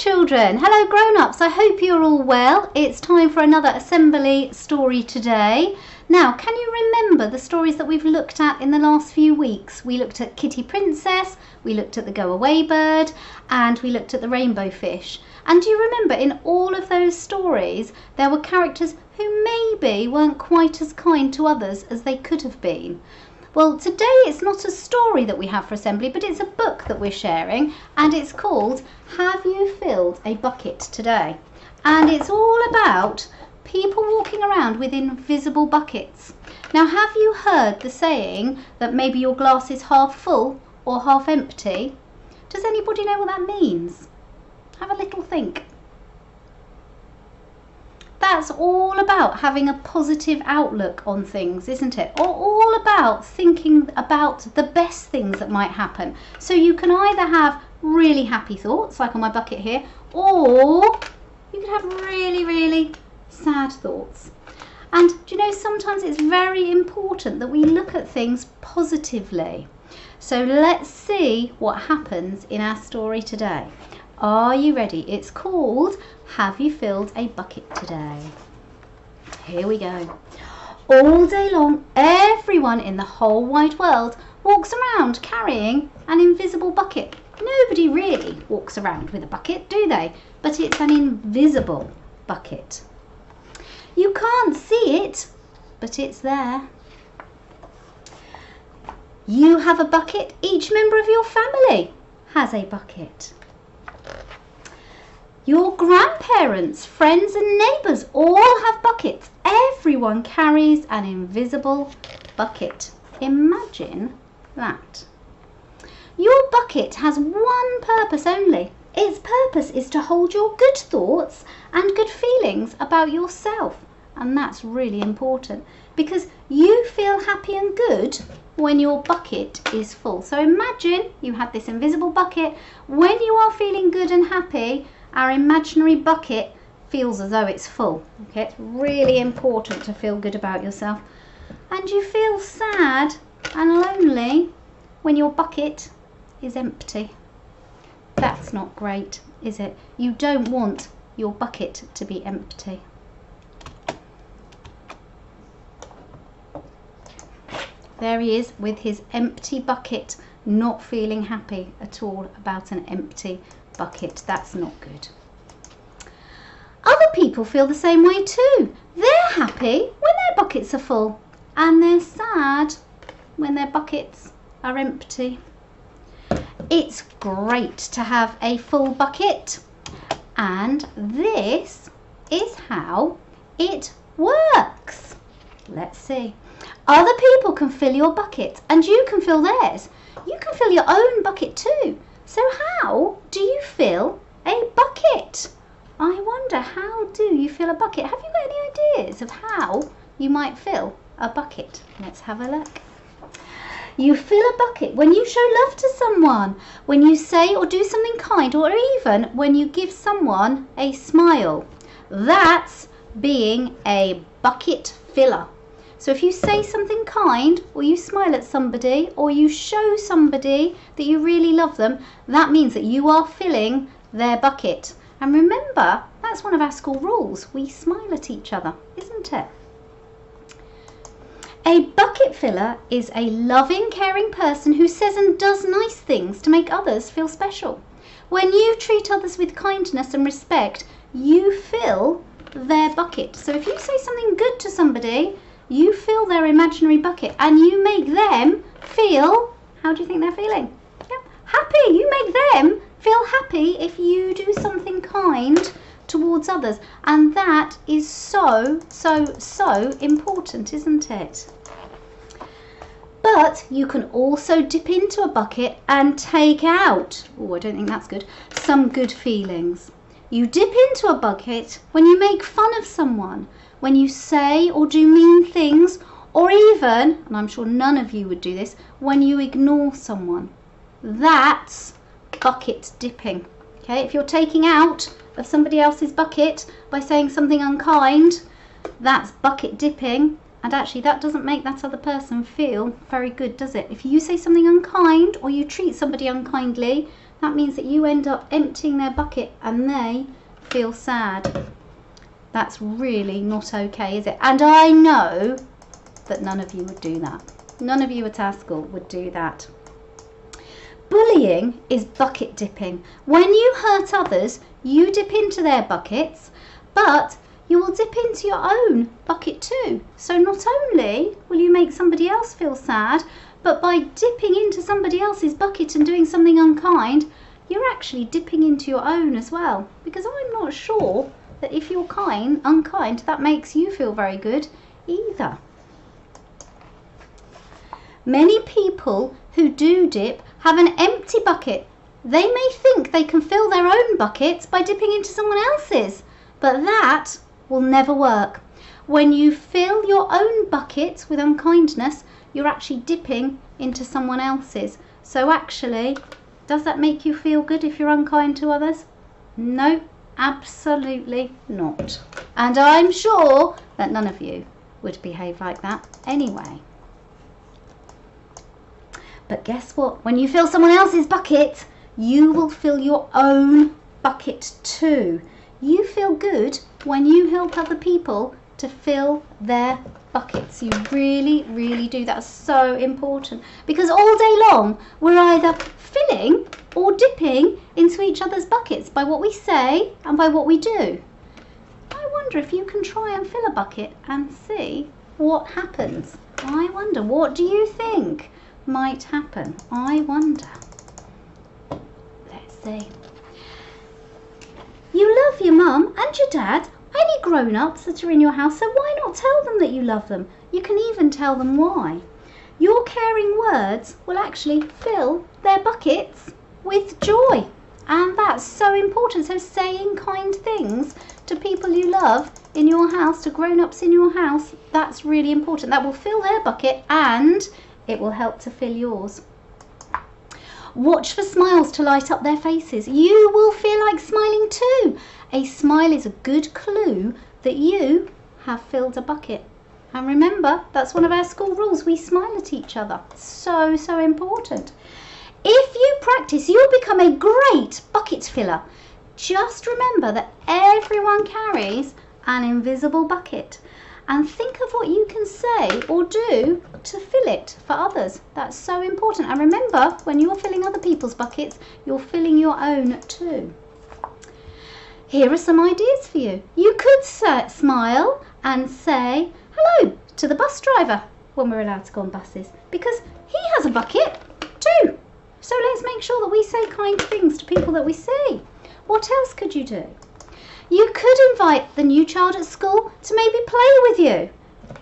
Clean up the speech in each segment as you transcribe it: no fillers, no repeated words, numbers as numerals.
children. Hello grown-ups. I hope you're all well. It's time for another assembly story today. Now, can you remember the stories that we've looked at in the last few weeks? We looked at Kitty Princess, we looked at the Go Away Bird, and we looked at the Rainbow Fish. And do you remember in all of those stories there were characters who maybe weren't quite as kind to others as they could have been? Well, today it's not a story that we have for assembly, but it's a book that we're sharing, and it's called Have You Filled a Bucket Today? And it's all about people walking around with invisible buckets. Now, have you heard the saying that maybe your glass is half full or half empty? Does anybody know what that means? Have a little think. That's all about having a positive outlook on things, isn't it? Or all about thinking about the best things that might happen. So you can either have really happy thoughts, like on my bucket here, or you could have really, really sad thoughts. And do you know, sometimes it's very important that we look at things positively. So let's see what happens in our story today. Are you ready? It's called Have You Filled a Bucket Today? Here we go. All day long, everyone in the whole wide world walks around carrying an invisible bucket. Nobody really walks around with a bucket, do they? But it's an invisible bucket. You can't see it, but it's there. You have a bucket. Each member of your family has a bucket. Your grandparents, friends and neighbours all have buckets. Everyone carries an invisible bucket. Imagine that. Your bucket has one purpose only. Its purpose is to hold your good thoughts and good feelings about yourself. And that's really important because you feel happy and good when your bucket is full. So imagine you have this invisible bucket. When you are feeling good and happy, our imaginary bucket feels as though it's full. Okay, it's really important to feel good about yourself. And you feel sad and lonely when your bucket is empty. That's not great, is it? You don't want your bucket to be empty. There he is with his empty bucket, not feeling happy at all about an empty bucket. That's not good. Other people feel the same way too. They're happy when their buckets are full and they're sad when their buckets are empty. It's great to have a full bucket, and this is how it works. Let's see. Other people can fill your bucket and you can fill theirs. You can fill your own bucket too. So how do you fill a bucket? I wonder, how do you fill a bucket? Have you got any ideas of how you might fill a bucket? Let's have a look. You fill a bucket when you show love to someone, when you say or do something kind, or even when you give someone a smile. That's being a bucket filler. So if you say something kind, or you smile at somebody, or you show somebody that you really love them, that means that you are filling their bucket. And remember, that's one of our school rules. We smile at each other, isn't it? A bucket filler is a loving, caring person who says and does nice things to make others feel special. When you treat others with kindness and respect, you fill their bucket. So if you say something good to somebody, you fill their imaginary bucket and you make them feel, how do you think they're feeling? Yeah, happy. You make them feel happy if you do something kind towards others. And that is so, so, so important, isn't it? But you can also dip into a bucket and take out, oh, I don't think that's good, some good feelings. You dip into a bucket when you make fun of someone, when you say or do mean things, or even, and I'm sure none of you would do this, when you ignore someone. That's bucket dipping. Okay, if you're taking out of somebody else's bucket by saying something unkind, that's bucket dipping. And actually that doesn't make that other person feel very good, does it? If you say something unkind or you treat somebody unkindly, that means that you end up emptying their bucket and they feel sad. That's really not okay, is it? And I know that none of you would do that. None of you at our school would do that. Bullying is bucket dipping. When you hurt others, you dip into their buckets, but you will dip into your own bucket too. So not only will you make somebody else feel sad, but by dipping into somebody else's bucket and doing something unkind, you're actually dipping into your own as well. Because I'm not sure that if you're unkind, that makes you feel very good either. Many people who do dip have an empty bucket. They may think they can fill their own buckets by dipping into someone else's, but that will never work. When you fill your own bucket with unkindness, you're actually dipping into someone else's. So actually, does that make you feel good if you're unkind to others? No, absolutely not. And I'm sure that none of you would behave like that anyway. But guess what? When you fill someone else's bucket, you will fill your own bucket too. You feel good when you help other people to fill their buckets. You really, really do. That's so important. Because all day long, we're either filling or dipping into each other's buckets by what we say and by what we do. I wonder if you can try and fill a bucket and see what happens. I wonder, what do you think might happen? I wonder. Let's see. You love your mum and your dad, any grown-ups that are in your house, so why not tell them that you love them? You can even tell them why. Your caring words will actually fill their buckets with joy, and that's so important. So saying kind things to people you love in your house, to grown-ups in your house, that's really important. That will fill their bucket and it will help to fill yours. Watch for smiles to light up their faces. You will feel like smiling too. A smile is a good clue that you have filled a bucket. And remember, that's one of our school rules. We smile at each other. So, so important. If you practice, you'll become a great bucket filler. Just remember that everyone carries an invisible bucket. And think of what you can say or do to fill it for others. That's so important. And remember, when you're filling other people's buckets, you're filling your own too. Here are some ideas for you. You could smile and say hello to the bus driver when we're allowed to go on buses, because he has a bucket too. So let's make sure that we say kind things to people that we see. What else could you do? You could invite the new child at school to maybe play with you.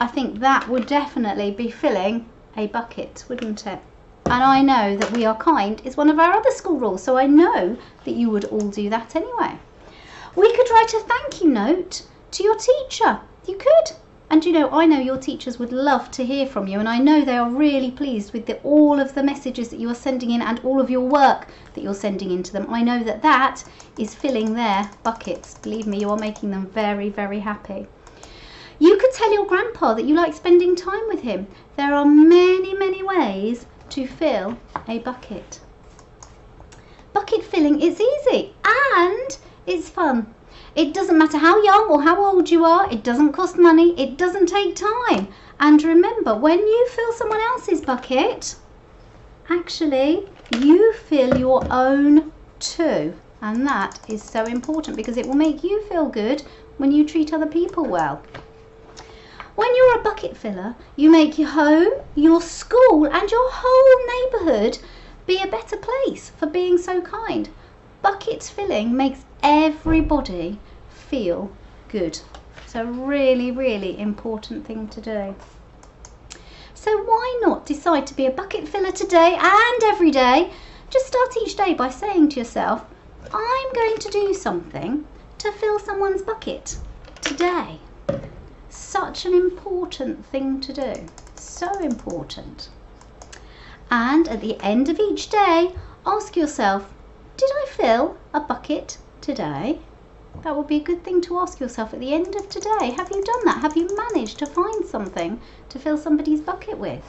I think that would definitely be filling a bucket, wouldn't it? And I know that we are kind is one of our other school rules, so I know that you would all do that anyway. We could write a thank you note to your teacher. You could. And you know, I know your teachers would love to hear from you, and I know they are really pleased with all of the messages that you are sending in and all of your work that you're sending into them. I know that that is filling their buckets. Believe me, you are making them very, very happy. You could tell your grandpa that you like spending time with him. There are many, many ways to fill a bucket. Bucket filling is easy and it's fun. It doesn't matter how young or how old you are, it doesn't cost money, it doesn't take time. And remember, when you fill someone else's bucket, actually you fill your own too. And that is so important because it will make you feel good when you treat other people well. When you're a bucket filler, you make your home, your school and your whole neighbourhood be a better place for being so kind. Bucket filling makes everybody feel good. It's a really, really important thing to do. So why not decide to be a bucket filler today and every day? Just start each day by saying to yourself, I'm going to do something to fill someone's bucket today. Such an important thing to do. So important. And at the end of each day, ask yourself, did I fill a bucket today? That would be a good thing to ask yourself at the end of today. Have you done that? Have you managed to find something to fill somebody's bucket with?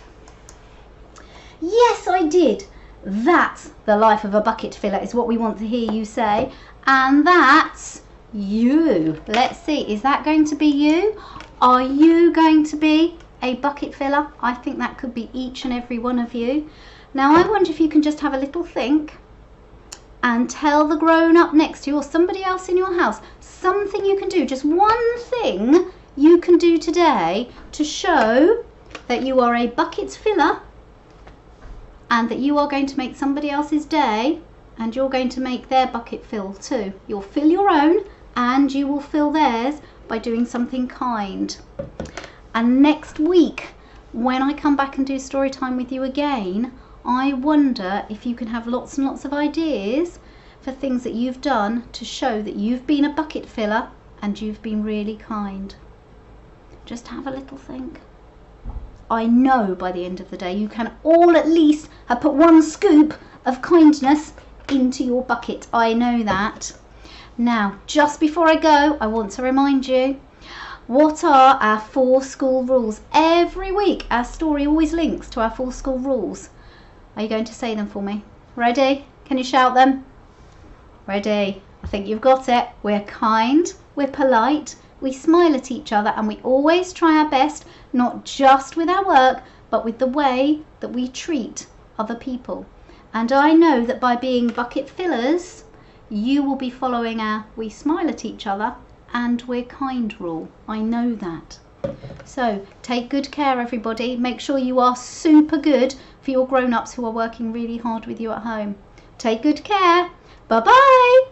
Yes, I did. That's the life of a bucket filler, is what we want to hear you say. And that's you. Let's see, is that going to be you? Are you going to be a bucket filler? I think that could be each and every one of you. Now I wonder if you can just have a little think and tell the grown up next to you or somebody else in your house something you can do, just one thing you can do today to show that you are a bucket filler and that you are going to make somebody else's day, and you're going to make their bucket fill too. You'll fill your own and you will fill theirs by doing something kind. And next week, when I come back and do story time with you again, I wonder if you can have lots and lots of ideas for things that you've done to show that you've been a bucket filler and you've been really kind. Just have a little think. I know by the end of the day you can all at least have put one scoop of kindness into your bucket. I know that. Now, just before I go, I want to remind you, what are our 4 school rules? Every week our story always links to our 4 school rules. Are you going to say them for me? Ready? Can you shout them? Ready? I think you've got it. We're kind, we're polite, we smile at each other, and we always try our best, not just with our work, but with the way that we treat other people. And I know that by being bucket fillers, you will be following our we smile at each other and we're kind rule. I know that. So take good care, everybody. Make sure you are super good for your grown-ups who are working really hard with you at home. Take good care. Bye-bye.